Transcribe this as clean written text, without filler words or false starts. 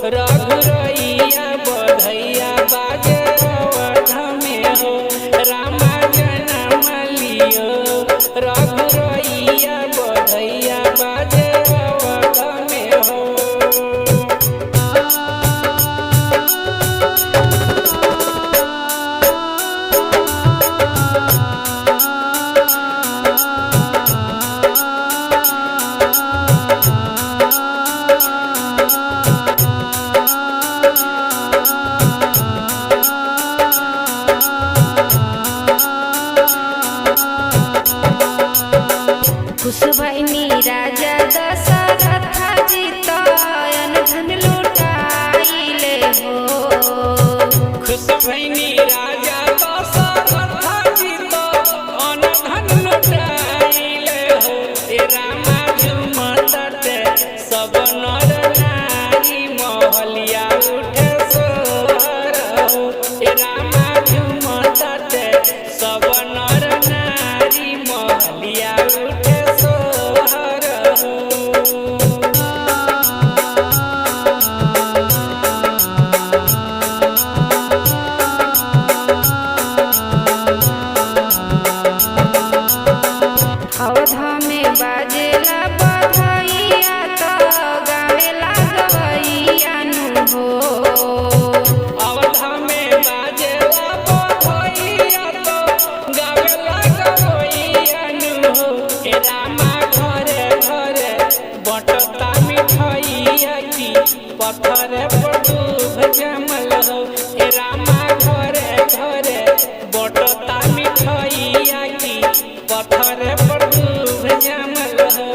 रघुरैया बधैया बाजे अवध में हो रामा जनम लियो रघुरैया बधैया बाजे अवध में हो। खुश भइनी राजा दशरथ जी तयन धन लुटाइले हो। खुश भइनी राजा दशरथ जी तयन धन लुटाइले हो हे रामा झुमत सब नर नारी महलिया उठे सोहर हो हे रामा झुमत सब नर नारी महलिया उठे सोहर हो। अवध में बाजेला बधैया तो गावेला गवैया नु हो। अवध में बाजेला बधैया तो गावेला गवैया नु हो हे रामा घरे घरे बटता मिठाइया की पत्थर पर दूब जमल हो हे रामा घरे घरे बटता मिठाइया की पत्थर पर दूब जमल हो।